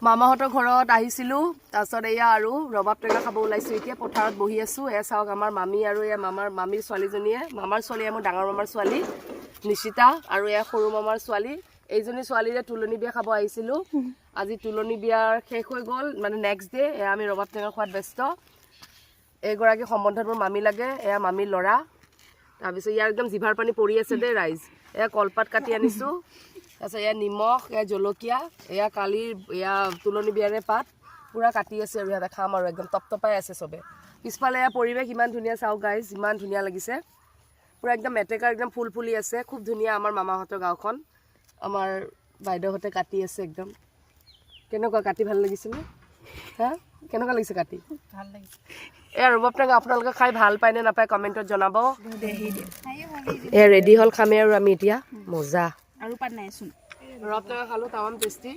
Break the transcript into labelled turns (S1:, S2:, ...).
S1: মামাহঁতৰ ঘৰত আহিছিলোঁ তাৰপিছত এয়া আৰু ৰবাব টেঙা খাব ওলাইছোঁ এতিয়া পথাৰত বহি আছোঁ এয়া চাওক আমাৰ মামী আৰু এয়া মামীৰ ছোৱালীজনীয়ে মামাৰ ছোৱালী মোৰ ডাঙৰ মামাৰ ছোৱালী নিশিতা আৰু এয়া সৰু মামাৰ ছোৱালী এইজনী ছোৱালীৰে তুলনি বিয়া খাব আহিছিলোঁ আজি তুলনি বিয়াৰ শেষ হৈ গ'ল মানে নেক্সট ডে এয়া আমি ৰবাব টেঙা খোৱাত ব্যস্ত এইগৰাকী সম্বন্ধত মোৰ মামী লাগে এয়া মামীৰ ল'ৰা তাৰপিছত ইয়াৰ একদম জিভাৰ পানী পৰি আছে দেই ৰাইজ এয়া কলপাত কাটি আনিছোঁ তাৰপিছত এয়া নিমখ এয়া জলকীয়া এয়া কালিৰ এয়া তুলনি বিয়াৰে পাত পুৰা কাটি আছে আৰু ইয়াতে খাম আৰু একদম টপটপাই আছে চবে পিছফালে এয়া পৰিৱেশ ইমান ধুনীয়া চাওক গাইজ ইমান ধুনীয়া লাগিছে পুৰা একদম মেটেকাৰ একদম ফুল ফুলি আছে খুব ধুনীয়া আমাৰ মামাহঁতৰ গাঁওখন আমাৰ বাইদেউহঁতে কাটি আছে একদম কেনেকুৱা কাটি ভাল লাগিছেনে হা কেনেকুৱা লাগিছে কাটি
S2: ভাল লাগিছে
S1: এয়া ৰবাব টেঙা আপোনালোকে খাই ভাল পায় নে নাপায় কমেণ্টত জনাব এয়া ৰেডি হ'ল খামেই আৰু আমি এতিয়া মজা
S2: আৰু পাত নাইচোন
S1: ৰবাব টেঙা খালোঁ তামাম টেষ্টি